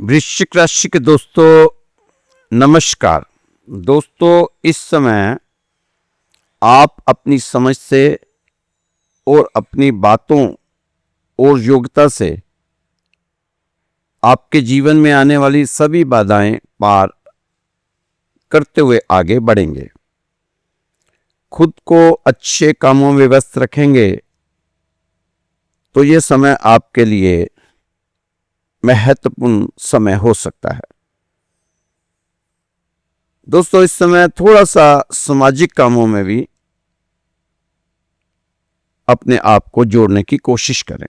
वृश्चिक राशि के दोस्तों नमस्कार। दोस्तों, इस समय आप अपनी समझ से और अपनी बातों और योग्यता से आपके जीवन में आने वाली सभी बाधाएं पार करते हुए आगे बढ़ेंगे। खुद को अच्छे कामों में व्यस्त रखेंगे तो ये समय आपके लिए महत्वपूर्ण समय हो सकता है। दोस्तों, इस समय थोड़ा सा सामाजिक कामों में भी अपने आप को जोड़ने की कोशिश करें।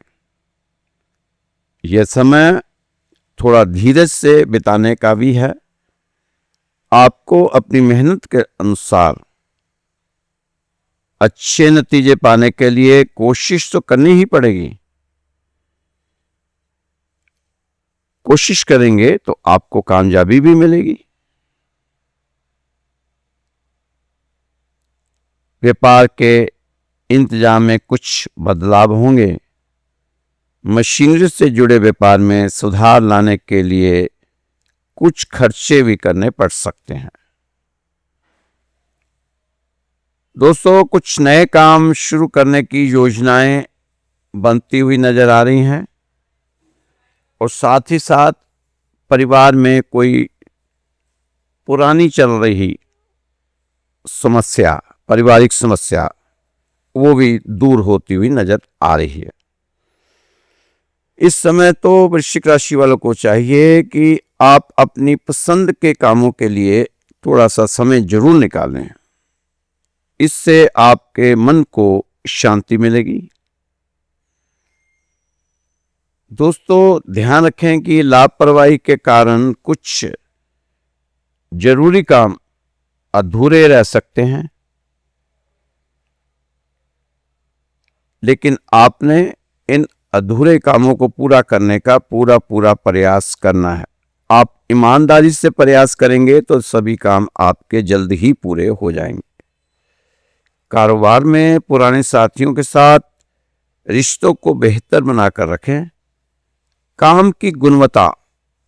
यह समय थोड़ा धीरज से बिताने का भी है। आपको अपनी मेहनत के अनुसार अच्छे नतीजे पाने के लिए कोशिश तो करनी ही पड़ेगी। कोशिश करेंगे तो आपको कामयाबी भी मिलेगी। व्यापार के इंतजाम में कुछ बदलाव होंगे। मशीनरी से जुड़े व्यापार में सुधार लाने के लिए कुछ खर्चे भी करने पड़ सकते हैं। दोस्तों, कुछ नए काम शुरू करने की योजनाएं बनती हुई नजर आ रही हैं और साथ ही साथ परिवार में कोई पुरानी चल रही समस्या, पारिवारिक समस्या, वो भी दूर होती हुई नजर आ रही है। इस समय तो वृश्चिक राशि वालों को चाहिए कि आप अपनी पसंद के कामों के लिए थोड़ा सा समय जरूर निकालें। इससे आपके मन को शांति मिलेगी। दोस्तों, ध्यान रखें कि लापरवाही के कारण कुछ जरूरी काम अधूरे रह सकते हैं, लेकिन आपने इन अधूरे कामों को पूरा करने का पूरा प्रयास करना है। आप ईमानदारी से प्रयास करेंगे तो सभी काम आपके जल्द ही पूरे हो जाएंगे। कारोबार में पुराने साथियों के साथ रिश्तों को बेहतर बनाकर रखें। काम की गुणवत्ता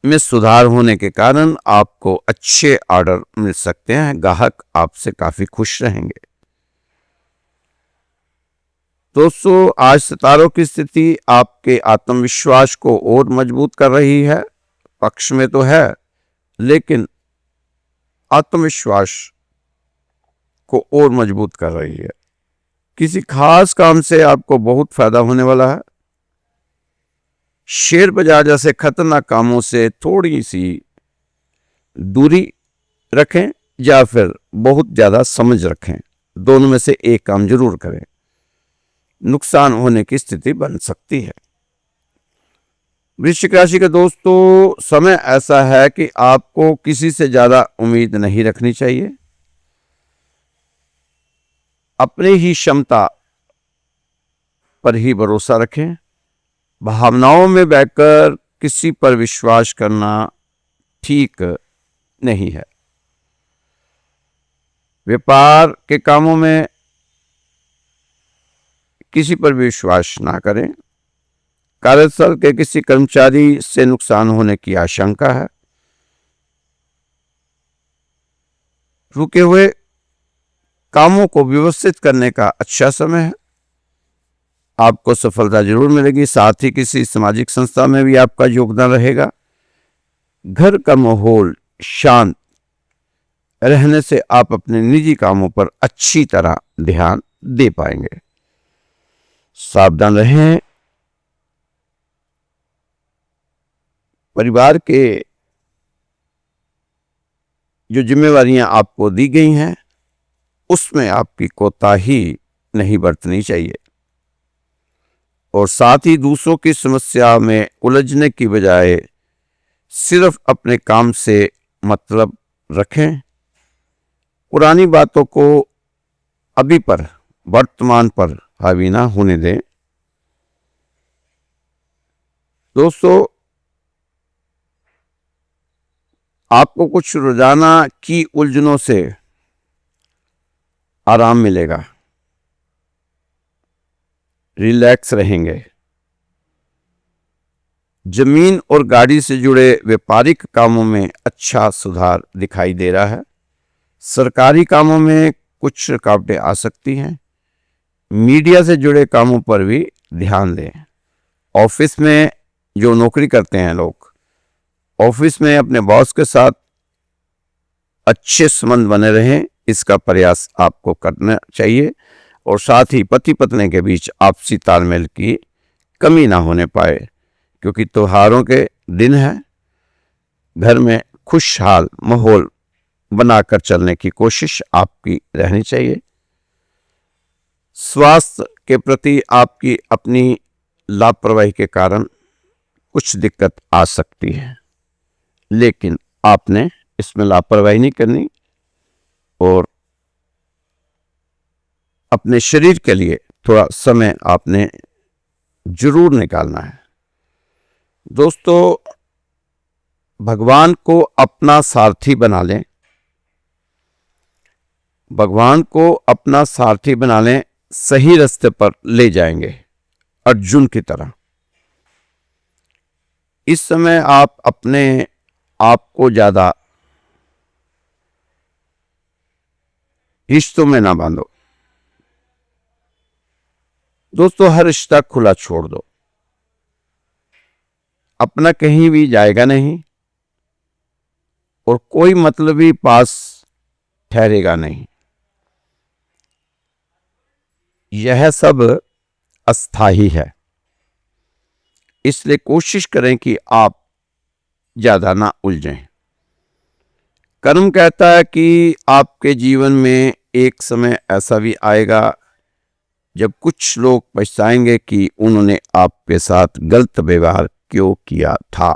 में सुधार होने के कारण आपको अच्छे ऑर्डर मिल सकते हैं। ग्राहक आपसे काफी खुश रहेंगे। दोस्तों, आज सितारों की स्थिति आपके आत्मविश्वास को और मजबूत कर रही है। पक्ष में तो है, लेकिन आत्मविश्वास को और मजबूत कर रही है। किसी खास काम से आपको बहुत फायदा होने वाला है। शेयर बाजार जैसे खतरनाक कामों से थोड़ी सी दूरी रखें या फिर बहुत ज्यादा समझ रखें। दोनों में से एक काम जरूर करें। नुकसान होने की स्थिति बन सकती है। वृश्चिक राशि के दोस्तों, समय ऐसा है कि आपको किसी से ज्यादा उम्मीद नहीं रखनी चाहिए। अपनी ही क्षमता पर ही भरोसा रखें। भावनाओं में बहकर किसी पर विश्वास करना ठीक नहीं है। व्यापार के कामों में किसी पर विश्वास ना करें। कार्यस्थल के किसी कर्मचारी से नुकसान होने की आशंका है। रुके हुए कामों को व्यवस्थित करने का अच्छा समय है। आपको सफलता जरूर मिलेगी। साथ ही किसी सामाजिक संस्था में भी आपका योगदान रहेगा। घर का माहौल शांत रहने से आप अपने निजी कामों पर अच्छी तरह ध्यान दे पाएंगे। सावधान रहें। परिवार के जो जिम्मेवारियां आपको दी गई हैं उसमें आपकी कोताही नहीं बरतनी चाहिए और साथ ही दूसरों की समस्या में उलझने की बजाय सिर्फ अपने काम से मतलब रखें। पुरानी बातों को अभी पर, वर्तमान पर हावी ना होने दें। दोस्तों, आपको कुछ रोजाना की उलझनों से आराम मिलेगा। रिलैक्स रहेंगे। जमीन और गाड़ी से जुड़े व्यापारिक कामों में अच्छा सुधार दिखाई दे रहा है। सरकारी कामों में कुछ रुकावटें आ सकती हैं। मीडिया से जुड़े कामों पर भी ध्यान दें। ऑफिस में जो नौकरी करते हैं लोग, ऑफिस में अपने बॉस के साथ अच्छे संबंध बने रहें, इसका प्रयास आपको करना चाहिए। और साथ ही पति पत्नी के बीच आपसी तालमेल की कमी ना होने पाए, क्योंकि त्योहारों के दिन है। घर में खुशहाल माहौल बनाकर चलने की कोशिश आपकी रहनी चाहिए। स्वास्थ्य के प्रति आपकी अपनी लापरवाही के कारण कुछ दिक्कत आ सकती है, लेकिन आपने इसमें लापरवाही नहीं करनी और अपने शरीर के लिए थोड़ा समय आपने जरूर निकालना है। दोस्तों, भगवान को अपना सारथी बना लें। भगवान को अपना सारथी बना लें, सही रास्ते पर ले जाएंगे, अर्जुन की तरह। इस समय आप अपने आप को ज्यादा रिश्तों में ना बांधो। दोस्तों, हर रिश्ता खुला छोड़ दो। अपना कहीं भी जाएगा नहीं और कोई मतलबी पास ठहरेगा नहीं। यह सब अस्थाई है, इसलिए कोशिश करें कि आप ज्यादा ना उलझें। कर्म कहता है कि आपके जीवन में एक समय ऐसा भी आएगा जब कुछ लोग पछताएंगे कि उन्होंने आपके साथ गलत व्यवहार क्यों किया था।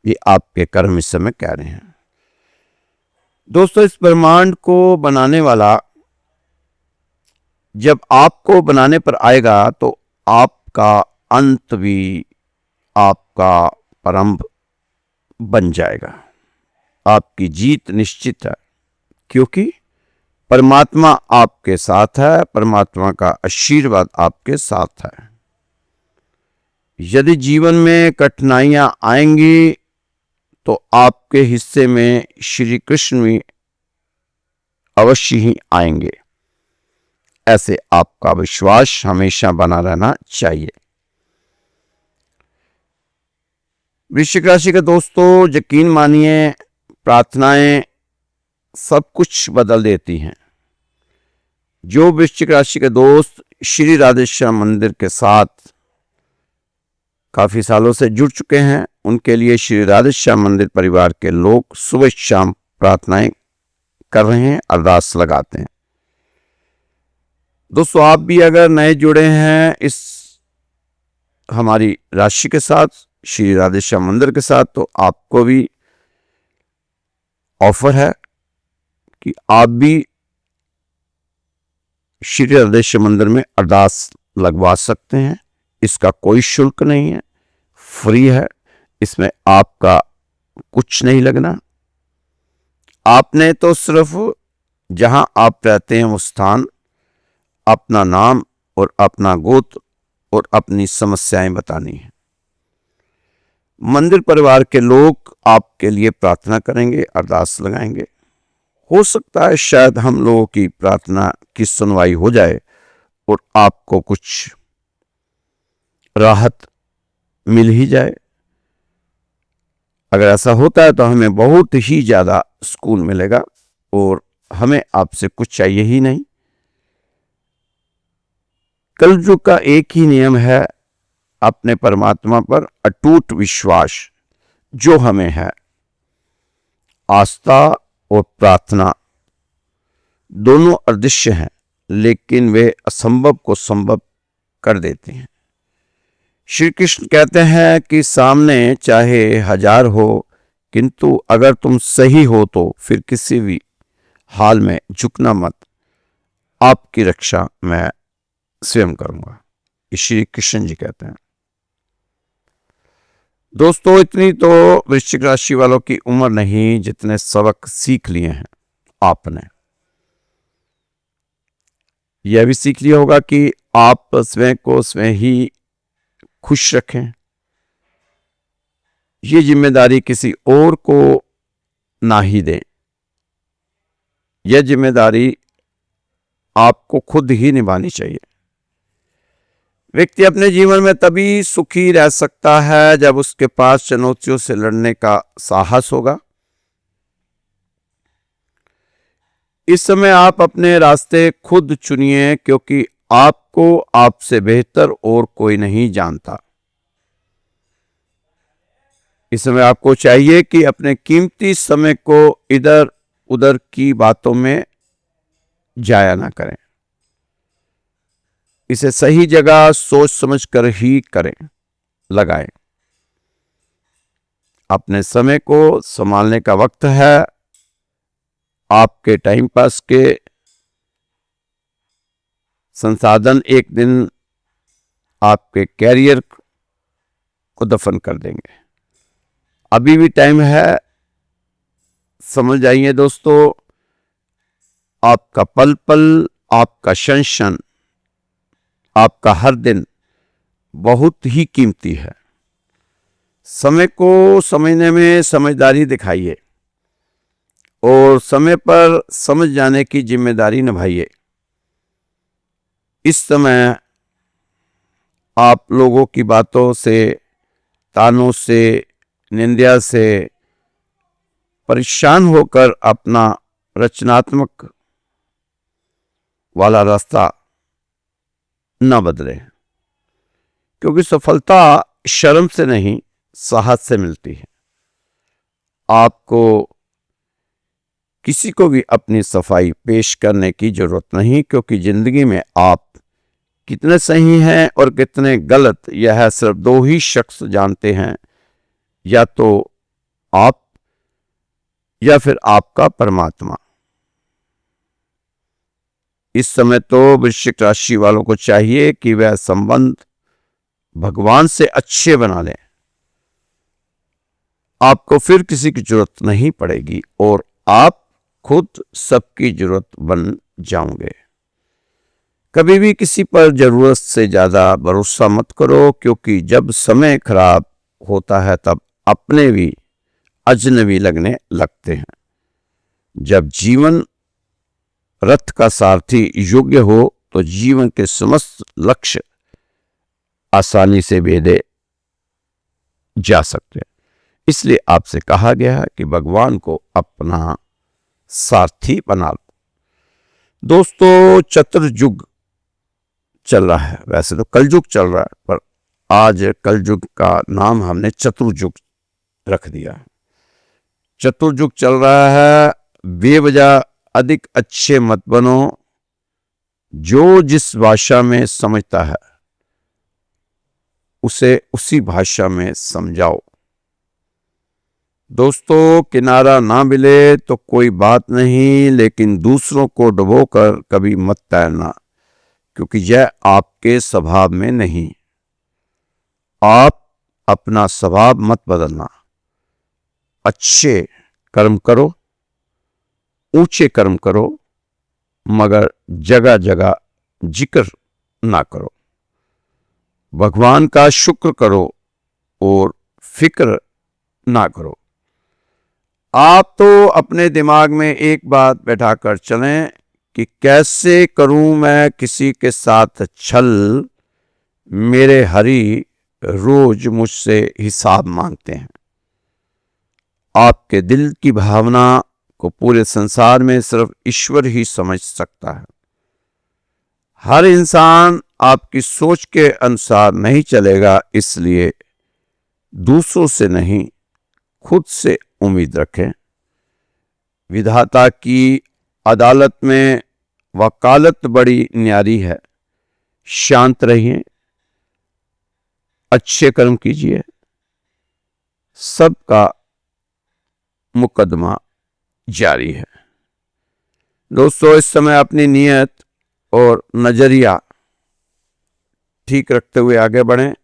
ये आपके कर्म इस समय कह रहे हैं। दोस्तों, इस ब्रह्मांड को बनाने वाला जब आपको बनाने पर आएगा तो आपका अंत भी आपका प्रारंभ बन जाएगा। आपकी जीत निश्चित है, क्योंकि परमात्मा आपके साथ है। परमात्मा का आशीर्वाद आपके साथ है। यदि जीवन में कठिनाइयां आएंगी तो आपके हिस्से में श्री कृष्ण भी अवश्य ही आएंगे। ऐसे आपका विश्वास हमेशा बना रहना चाहिए। वृश्चिक राशि के दोस्तों, यकीन मानिए, प्रार्थनाएं सब कुछ बदल देती हैं। जो वृश्चिक राशि के दोस्त श्री राधेश्याम मंदिर के साथ काफी सालों से जुड़ चुके हैं, उनके लिए श्री राधेश्याम मंदिर परिवार के लोग सुबह शाम प्रार्थनाएं कर रहे हैं, अरदास लगाते हैं। दोस्तों, आप भी अगर नए जुड़े हैं इस हमारी राशि के साथ, श्री राधेश्याम मंदिर के साथ, तो आपको भी ऑफर है कि आप भी श्री राधेश्याम मंदिर में अरदास लगवा सकते हैं। इसका कोई शुल्क नहीं है, फ्री है। इसमें आपका कुछ नहीं लगना। आपने तो सिर्फ जहां आप रहते हैं वो स्थान, अपना नाम और अपना गोत्र और अपनी समस्याएं बतानी है। मंदिर परिवार के लोग आपके लिए प्रार्थना करेंगे, अरदास लगाएंगे। हो सकता है शायद हम लोगों की प्रार्थना की सुनवाई हो जाए और आपको कुछ राहत मिल ही जाए। अगर ऐसा होता है तो हमें बहुत ही ज्यादा सुकून मिलेगा और हमें आपसे कुछ चाहिए ही नहीं। कलयुग का एक ही नियम है, अपने परमात्मा पर अटूट विश्वास जो हमें है। आस्था और प्रार्थना दोनों अदृश्य हैं, लेकिन वे असंभव को संभव कर देते हैं। श्री कृष्ण कहते हैं कि सामने चाहे 1000 हो, किंतु अगर तुम सही हो तो फिर किसी भी हाल में झुकना मत। आपकी रक्षा मैं स्वयं करूंगा, श्री कृष्ण जी कहते हैं। दोस्तों, इतनी तो वृश्चिक राशि वालों की उम्र नहीं जितने सबक सीख लिए हैं आपने। यह भी सीख लिया होगा कि आप स्वयं को स्वयं ही खुश रखें, ये जिम्मेदारी किसी और को ना ही दें। यह जिम्मेदारी आपको खुद ही निभानी चाहिए। व्यक्ति अपने जीवन में तभी सुखी रह सकता है जब उसके पास चुनौतियों से लड़ने का साहस होगा। इस समय आप अपने रास्ते खुद चुनिए, क्योंकि आपको आपसे बेहतर और कोई नहीं जानता। इस समय आपको चाहिए कि अपने कीमती समय को इधर उधर की बातों में जाया ना करें। इसे सही जगह सोच समझ कर ही करें, लगाएं। अपने समय को संभालने का वक्त है। आपके टाइम पास के संसाधन एक दिन आपके कैरियर को दफन कर देंगे। अभी भी टाइम है, समझ जाइए दोस्तों। आपका पल पल, आपका क्षण क्षण, आपका हर दिन बहुत ही कीमती है। समय को समझने में समझदारी दिखाइए और समय पर समझ जाने की जिम्मेदारी निभाइए। इस समय आप लोगों की बातों से, तानों से, निंदा से परेशान होकर अपना रचनात्मक वाला रास्ता न बदलें, क्योंकि सफलता शर्म से नहीं, साहस से मिलती है। आपको किसी को भी अपनी सफाई पेश करने की जरूरत नहीं, क्योंकि जिंदगी में आप कितने सही हैं और कितने गलत, यह सिर्फ दो ही शख्स जानते हैं, या तो आप या फिर आपका परमात्मा। इस समय तो वृश्चिक राशि वालों को चाहिए कि वह संबंध भगवान से अच्छे बना लें। आपको फिर किसी की जरूरत नहीं पड़ेगी और आप खुद सबकी जरूरत बन जाओगे। कभी भी किसी पर जरूरत से ज्यादा भरोसा मत करो, क्योंकि जब समय खराब होता है तब अपने भी अजनबी लगने लगते हैं। जब जीवन रथ का सारथी योग्य हो तो जीवन के समस्त लक्ष्य आसानी से भेदे जा सकते हैं। इसलिए आपसे कहा गया है कि भगवान को अपना सारथी बना लो। दोस्तों, चतुर्युग चल रहा है। वैसे तो कलयुग चल रहा है, पर आज कलयुग का नाम हमने चतुर्युग रख दिया है। चतुर्युग चल रहा है। बेवजह अधिक अच्छे मत बनो। जो जिस भाषा में समझता है उसे उसी भाषा में समझाओ। दोस्तों, किनारा ना मिले तो कोई बात नहीं, लेकिन दूसरों को डुबोकर कभी मत तैरना, क्योंकि यह आपके स्वभाव में नहीं। आप अपना स्वभाव मत बदलना। अच्छे कर्म करो, ऊंचे कर्म करो, मगर जगह जगह जिक्र ना करो। भगवान का शुक्र करो और फिक्र ना करो। आप तो अपने दिमाग में एक बात बैठाकर चलें कि कैसे करूं मैं किसी के साथ छल। मेरे हरि रोज मुझसे हिसाब मांगते हैं। आपके दिल की भावना को पूरे संसार में सिर्फ ईश्वर ही समझ सकता है। हर इंसान आपकी सोच के अनुसार नहीं चलेगा, इसलिए दूसरों से नहीं, खुद से उम्मीद रखें। विधाता की अदालत में वकालत बड़ी न्यारी है। शांत रहिए, अच्छे कर्म कीजिए, सबका मुकदमा जारी है। दोस्तों, इस समय अपनी नीयत और नजरिया ठीक रखते हुए आगे बढ़ें।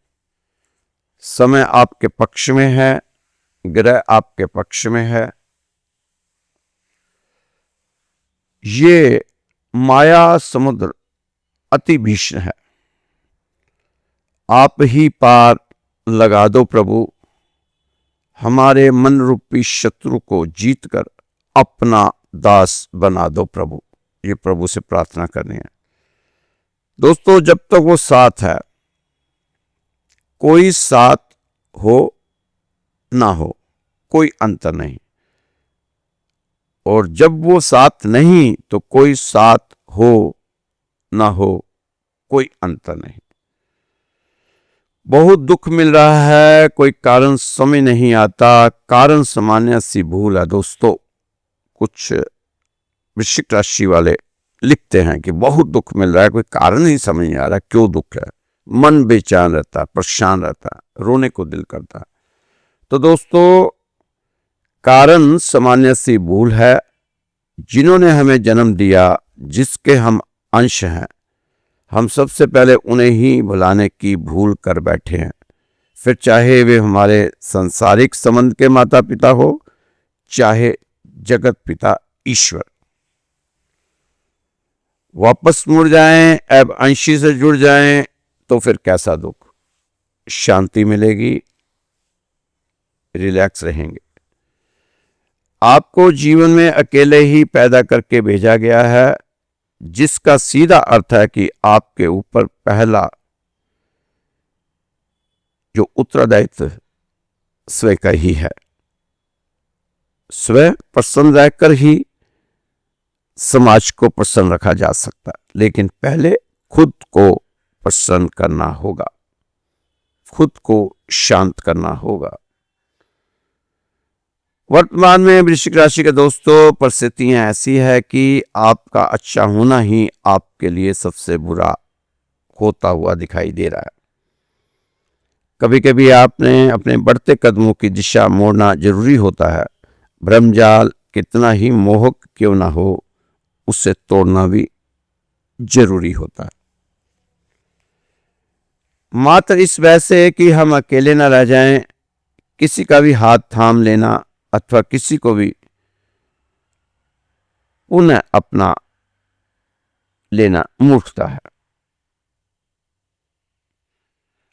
समय आपके पक्ष में है, ग्रह आपके पक्ष में है। ये माया समुद्र अति भीषण है। आप ही पार लगा दो प्रभु, हमारे मन रूपी शत्रु को जीतकर अपना दास बना दो प्रभु। ये प्रभु से प्रार्थना करनी है दोस्तों। जब तक वो साथ है, कोई साथ हो ना हो कोई अंतर नहीं, और जब वो साथ नहीं तो कोई साथ हो ना हो कोई अंतर नहीं। बहुत दुख मिल रहा है, कोई कारण समझ नहीं आता। कारण सामान्य सी भूल है दोस्तों। कुछ वृश्चिक राशि वाले लिखते हैं कि बहुत दुख मिल रहा है, कोई कारण नहीं समझ नहीं आ रहा क्यों दुख है, मन बेचैन रहता है, परेशान रहता है, रोने को दिल करता है। तो दोस्तों, कारण सामान्य सी भूल है। जिन्होंने हमें जन्म दिया, जिसके हम अंश हैं, हम सबसे पहले उन्हें ही भुलाने की भूल कर बैठे हैं। फिर चाहे वे हमारे सांसारिक संबंध के माता पिता हो, चाहे जगत पिता ईश्वर। वापस मुड़ जाएं, अब अंशी से जुड़ जाएं, तो फिर कैसा दुख। शांति मिलेगी, रिलैक्स रहेंगे। आपको जीवन में अकेले ही पैदा करके भेजा गया है, जिसका सीधा अर्थ है कि आपके ऊपर पहला जो उत्तरदायित्व स्वयं का ही है। स्वयं प्रसन्न रहकर ही समाज को प्रसन्न रखा जा सकता है, लेकिन पहले खुद को प्रसन्न करना होगा, खुद को शांत करना होगा। वर्तमान में वृश्चिक राशि के दोस्तों, परिस्थितियां ऐसी है कि आपका अच्छा होना ही आपके लिए सबसे बुरा होता हुआ दिखाई दे रहा है। कभी कभी आपने अपने बढ़ते कदमों की दिशा मोड़ना जरूरी होता है। भ्रमजाल कितना ही मोहक क्यों ना हो, उसे तोड़ना भी जरूरी होता है। मात्र इस वजह से कि हम अकेले न रह जाएं, किसी का भी हाथ थाम लेना अथवा किसी को भी उन्हें अपना लेना मूर्खता है।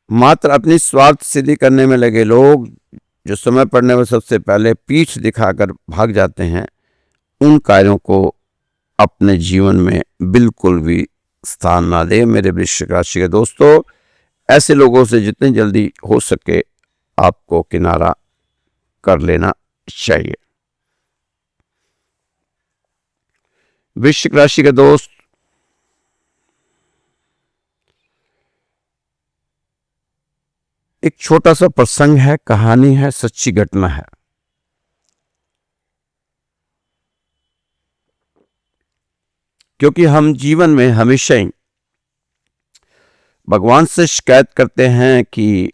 मात्र अपनी स्वार्थ सिद्धि करने में लगे लोग, जो समय पड़ने में सबसे पहले पीठ दिखाकर भाग जाते हैं, उन कार्यों को अपने जीवन में बिल्कुल भी स्थान ना दे। मेरे वृश्चिक राशि के दोस्तों, ऐसे लोगों से जितनी जल्दी हो सके आपको किनारा कर लेना चाहिए। वृश्चिक राशि के दोस्त, एक छोटा सा प्रसंग है, कहानी है, सच्ची घटना है। क्योंकि हम जीवन में हमेशा ही भगवान से शिकायत करते हैं कि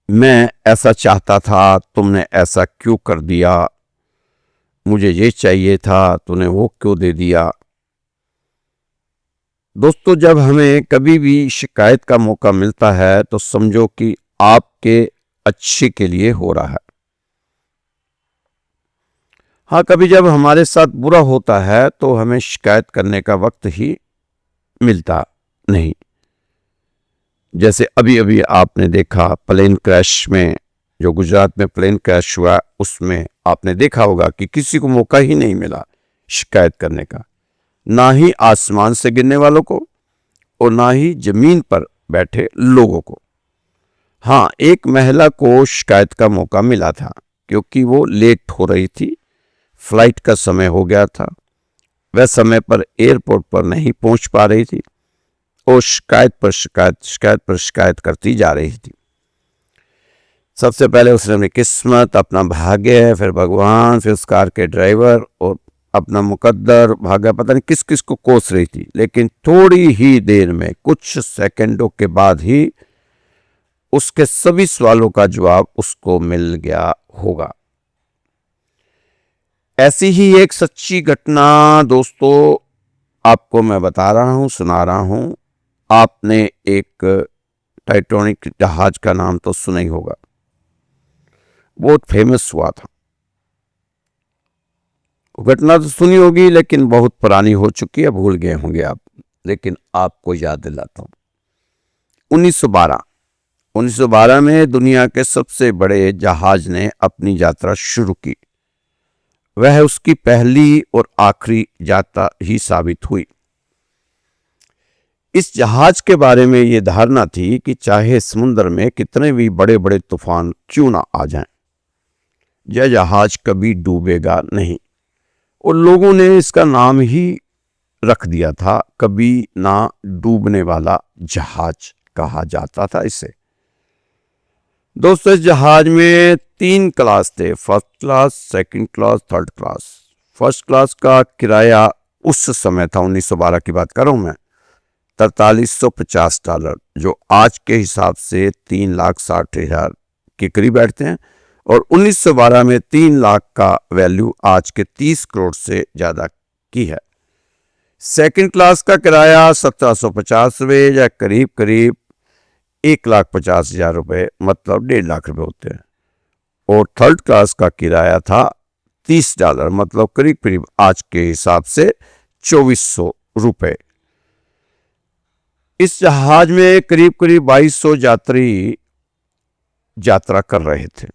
मैं ऐसा चाहता था, तुमने ऐसा क्यों कर दिया, मुझे ये चाहिए था, तूने वो क्यों दे दिया। दोस्तों, जब हमें कभी भी शिकायत का मौका मिलता है तो समझो कि आपके अच्छे के लिए हो रहा है। हाँ, कभी जब हमारे साथ बुरा होता है तो हमें शिकायत करने का वक्त ही मिलता नहीं। जैसे अभी अभी आपने देखा प्लेन क्रैश में, जो गुजरात में प्लेन क्रैश हुआ, उसमें आपने देखा होगा कि किसी को मौका ही नहीं मिला शिकायत करने का, ना ही आसमान से गिरने वालों को और ना ही जमीन पर बैठे लोगों को। हाँ, एक महिला को शिकायत का मौका मिला था क्योंकि वो लेट हो रही थी, फ्लाइट का समय हो गया था, वह समय पर एयरपोर्ट पर नहीं पहुंच पा रही थी और शिकायत पर शिकायत करती जा रही थी। सबसे पहले उसने अपनी किस्मत, अपना भाग्य, फिर भगवान, फिर उस कार के ड्राइवर और अपना मुकद्दर, भाग्य, पता नहीं किस किस को कोस रही थी। लेकिन थोड़ी ही देर में, कुछ सेकंडों के बाद ही उसके सभी सवालों का जवाब उसको मिल गया होगा। ऐसी ही एक सच्ची घटना दोस्तों आपको मैं बता रहा हूं, सुना रहा हूं। आपने एक टाइटैनिक जहाज का नाम तो सुना ही होगा, बहुत फेमस हुआ था। घटना तो सुनी होगी लेकिन बहुत पुरानी हो चुकी है, भूल गए होंगे आप, लेकिन आपको याद दिलाता हूं। 1912 में दुनिया के सबसे बड़े जहाज ने अपनी यात्रा शुरू की। वह उसकी पहली और आखिरी यात्रा ही साबित हुई। इस जहाज के बारे में यह धारणा थी कि चाहे समुद्र में कितने भी बड़े बड़े तूफान क्यों ना आ जाएं, यह जहाज कभी डूबेगा नहीं। और लोगों ने इसका नाम ही रख दिया था, कभी ना डूबने वाला जहाज कहा जाता था इसे। दोस्तों, इस जहाज में 3 क्लास थे, first class, second class, third class. First class का किराया उस समय था, 1912 की बात कर रहा हूं मैं, $4350, जो आज के हिसाब से 3,60,000 के करीब बैठते हैं। और 1912 में 3 लाख का वैल्यू आज के 30 करोड़ से ज्यादा की है। सेकंड क्लास का किराया 1750 रुपये या करीब करीब 1,50,000 रुपये, मतलब 1.5 लाख रुपये होते हैं। और थर्ड क्लास का किराया था $30, मतलब करीब करीब आज के हिसाब से 2400 रुपये। इस जहाज में करीब करीब 2200 यात्री यात्रा कर रहे थे।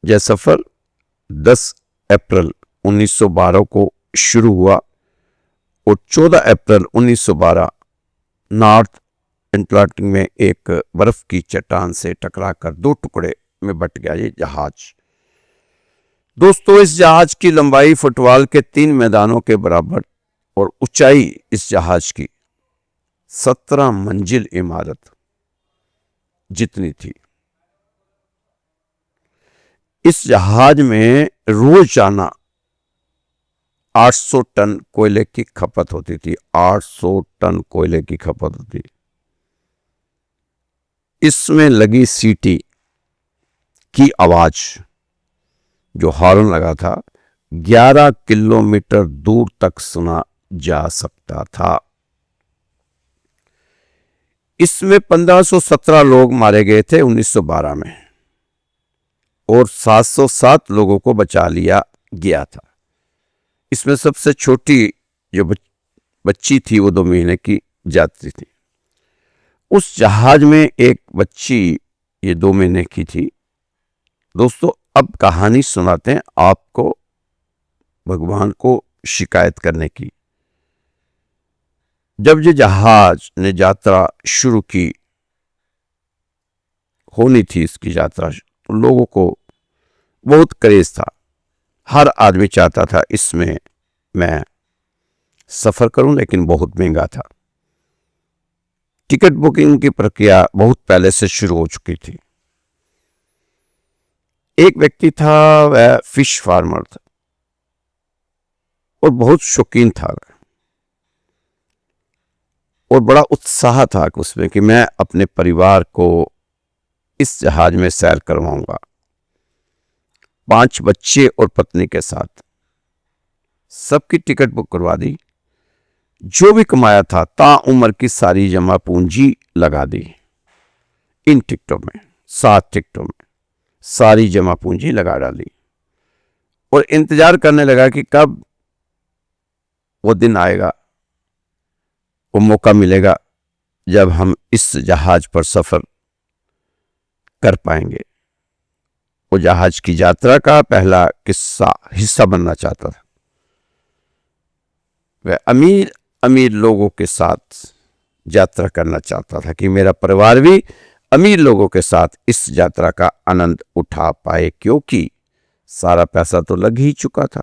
यह सफर 10 अप्रैल 1912 को शुरू हुआ और 14 अप्रैल 1912 नॉर्थ अटलांटिक में एक बर्फ की चट्टान से टकराकर 2 टुकड़े में बट गया ये जहाज। दोस्तों, इस जहाज की लंबाई फुटबॉल के 3 मैदानों के बराबर और ऊंचाई इस जहाज की 17 मंजिल इमारत जितनी थी। इस जहाज में रोजाना 800 टन कोयले की खपत होती थी। 800 टन कोयले की खपत होती। इसमें लगी सीटी की आवाज, जो हॉर्न लगा था, 11 किलोमीटर दूर तक सुना जा सकता था। इसमें 1517 लोग मारे गए थे 1912 में और 707 लोगों को बचा लिया गया था। इसमें सबसे छोटी जो बच्ची थी वो 2 महीने की यात्री थी। उस जहाज में एक बच्ची ये 2 महीने की थी। दोस्तों, अब कहानी सुनाते हैं आपको भगवान को शिकायत करने की। जब ये जहाज ने यात्रा शुरू की, होनी थी इसकी यात्रा, तो लोगों को बहुत क्रेज था। हर आदमी चाहता था इसमें मैं सफर करूं, लेकिन बहुत महंगा था। टिकट बुकिंग की प्रक्रिया बहुत पहले से शुरू हो चुकी थी। एक व्यक्ति था, वह फिश फार्मर था और बहुत शौकीन था और बड़ा उत्साह था उसमें कि मैं अपने परिवार को इस जहाज में सैर करवाऊंगा। 5 बच्चे और पत्नी के साथ सबकी टिकट बुक करवा दी। जो भी कमाया था ताउम्र की सारी जमा पूंजी लगा दी इन टिकटों में। 7 टिकटों में सारी जमा पूंजी लगा डाली और इंतजार करने लगा कि कब वो दिन आएगा, वो मौका मिलेगा जब हम इस जहाज पर सफर कर पाएंगे। वो जहाज की यात्रा का पहला हिस्सा बनना चाहता था। वह अमीर अमीर लोगों के साथ यात्रा करना चाहता था कि मेरा परिवार भी अमीर लोगों के साथ इस यात्रा का आनंद उठा पाए, क्योंकि सारा पैसा तो लग ही चुका था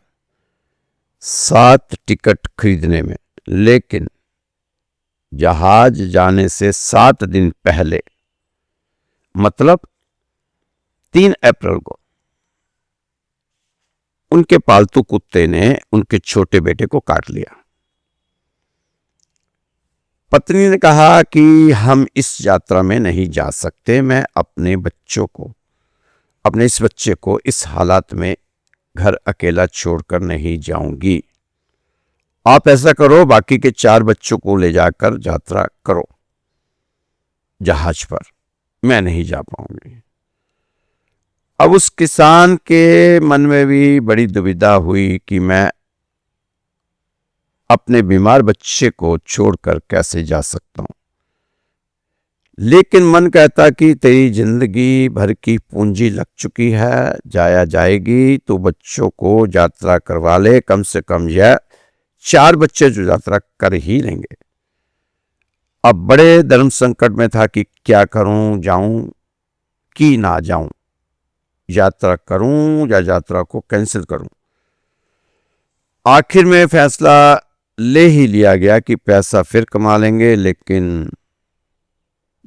7 टिकट खरीदने में। लेकिन जहाज जाने से 7 दिन पहले, मतलब 3 अप्रैल को, उनके पालतू कुत्ते ने उनके छोटे बेटे को काट लिया। पत्नी ने कहा कि हम इस यात्रा में नहीं जा सकते, मैं अपने इस बच्चे को इस हालात में घर अकेला छोड़कर नहीं जाऊंगी। आप ऐसा करो, बाकी के 4 बच्चों को ले जाकर यात्रा करो जहाज पर, मैं नहीं जा पाऊंगी। अब उस किसान के मन में भी बड़ी दुविधा हुई कि मैं अपने बीमार बच्चे को छोड़कर कैसे जा सकता हूं। लेकिन मन कहता कि तेरी जिंदगी भर की पूंजी लग चुकी है, जाया जाएगी, तो बच्चों को यात्रा करवा ले। कम से कम यह 4 बच्चे जो यात्रा कर ही लेंगे। अब बड़े धर्म संकट में था कि क्या करूं, जाऊं कि ना जाऊं, यात्रा करूं या यात्रा को कैंसिल करूं। आखिर में फैसला ले ही लिया गया कि पैसा फिर कमा लेंगे, लेकिन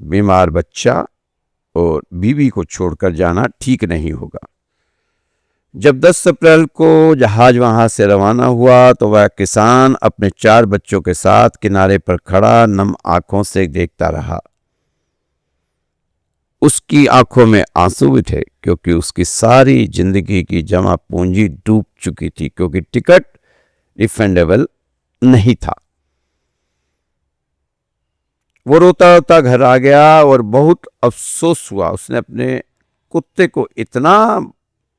बीमार बच्चा और बीवी को छोड़कर जाना ठीक नहीं होगा। जब 10 अप्रैल को जहाज वहां से रवाना हुआ तो वह किसान अपने 4 बच्चों के साथ किनारे पर खड़ा नम आंखों से देखता रहा। उसकी आंखों में आंसू भी थे, क्योंकि उसकी सारी जिंदगी की जमा पूंजी डूब चुकी थी, क्योंकि टिकट रिफंडेबल नहीं था। वो रोता रोता घर आ गया और बहुत अफसोस हुआ। उसने अपने कुत्ते को इतना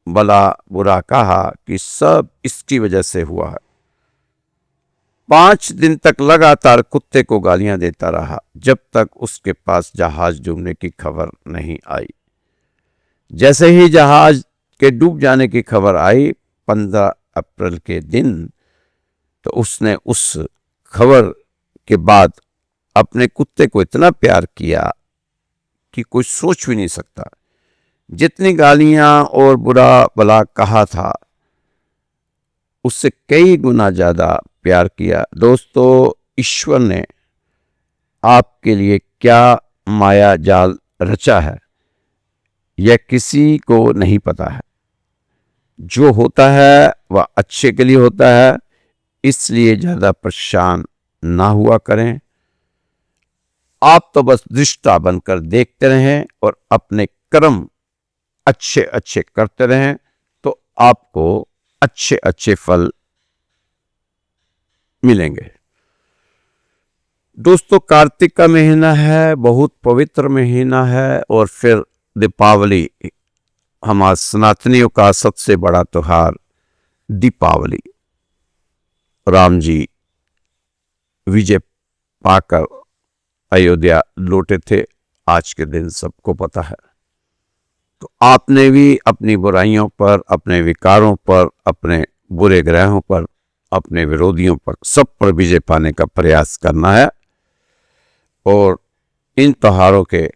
भला बुरा कहा कि सब इसकी वजह से हुआ है। 5 दिन तक लगातार कुत्ते को गालियां देता रहा, जब तक उसके पास जहाज डूबने की खबर नहीं आई। जैसे ही जहाज के डूब जाने की खबर आई 15 अप्रैल के दिन, तो उसने उस खबर के बाद अपने कुत्ते को इतना प्यार किया कि कोई सोच भी नहीं सकता। जितनी गालियां और बुरा भला कहा था, उससे कई गुना ज्यादा प्यार किया। दोस्तों, ईश्वर ने आपके लिए क्या माया जाल रचा है, यह किसी को नहीं पता है। जो होता है वह अच्छे के लिए होता है, इसलिए ज्यादा परेशान ना हुआ करें। आप तो बस दृष्टा बनकर देखते रहें और अपने कर्म अच्छे अच्छे करते रहें, तो आपको अच्छे अच्छे फल मिलेंगे। दोस्तों, कार्तिक का महीना है, बहुत पवित्र महीना है, और फिर दीपावली, हमारे सनातनियों का सबसे बड़ा त्योहार दीपावली। राम जी विजय पाकर अयोध्या लौटे थे, आज के दिन सबको पता है। तो आपने भी अपनी बुराइयों पर, अपने विकारों पर, अपने बुरे ग्रहों पर, अपने विरोधियों पर, सब पर विजय पाने का प्रयास करना है। और इन त्योहारों के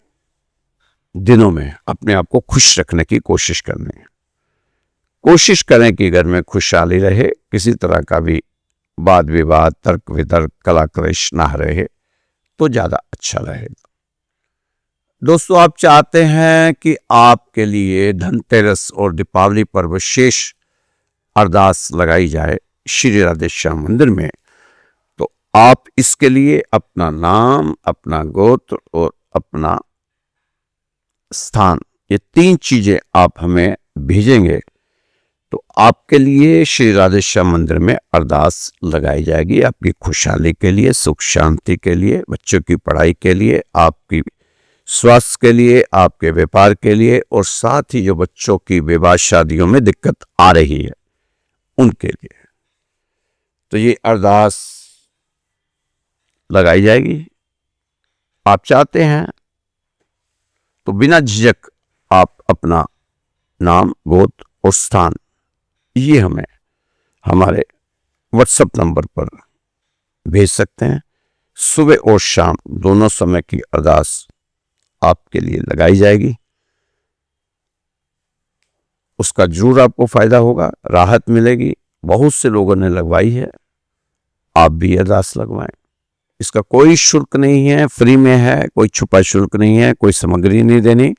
दिनों में अपने आप को खुश रखने की कोशिश करनी है। कोशिश करें कि घर में खुशहाली रहे, किसी तरह का भी वाद विवाद, तर्क वितर्क, कला क्लेश ना रहे, तो ज्यादा अच्छा रहेगा। दोस्तों, आप चाहते हैं कि आपके लिए धनतेरस और दीपावली पर विशेष अरदास लगाई जाए श्री राधे श्याम मंदिर में, तो आप इसके लिए अपना नाम, अपना गोत्र और अपना स्थान, ये 3 चीजें आप हमें भेजेंगे, तो आपके लिए श्री राधे श्याम मंदिर में अरदास लगाई जाएगी। आपकी खुशहाली के लिए, सुख शांति के लिए, बच्चों की पढ़ाई के लिए, आपकी स्वास्थ्य के लिए, आपके व्यापार के लिए, और साथ ही जो बच्चों की विवाह शादियों में दिक्कत आ रही है उनके लिए। तो ये अरदास लगाई जाएगी। आप चाहते हैं तो बिना झिझक आप अपना नाम, गोत्र और स्थान ये हमें हमारे व्हाट्सएप नंबर पर भेज सकते हैं। सुबह और शाम दोनों समय की अरदास आपके लिए लगाई जाएगी। उसका जरूर आपको फायदा होगा, राहत मिलेगी। बहुत से लोगों ने लगवाई है, आप भी अरदास लगवाएं। इसका कोई शुल्क नहीं है, फ्री में है, कोई छुपा शुल्क नहीं है, कोई सामग्री नहीं देनी,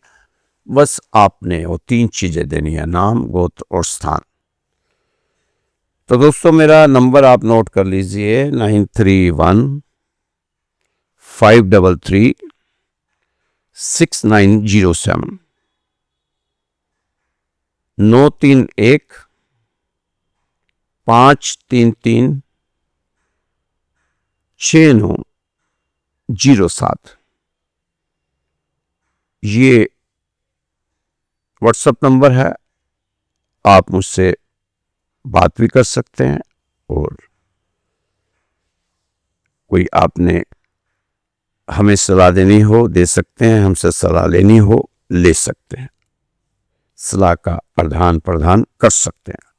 बस आपने वो 3 चीजें देनी है, नाम, गोत्र और स्थान। तो दोस्तों, मेरा नंबर आप नोट कर लीजिए, 9315336907, 9315336907। ये व्हाट्सएप नंबर है, आप मुझसे बात भी कर सकते हैं। और कोई आपने हमें सलाह देनी हो दे सकते हैं, हमसे सलाह लेनी हो ले सकते हैं, सलाह का आदान प्रदान कर सकते हैं।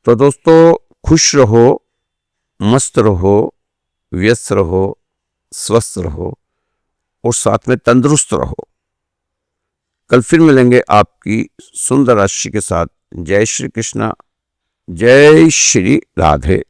तो दोस्तों खुश रहो, मस्त रहो, व्यस्त रहो, स्वस्थ रहो और साथ में तंदुरुस्त रहो। कल फिर मिलेंगे आपकी सुंदर राशि के साथ। जय श्री कृष्णा, जय श्री राधे।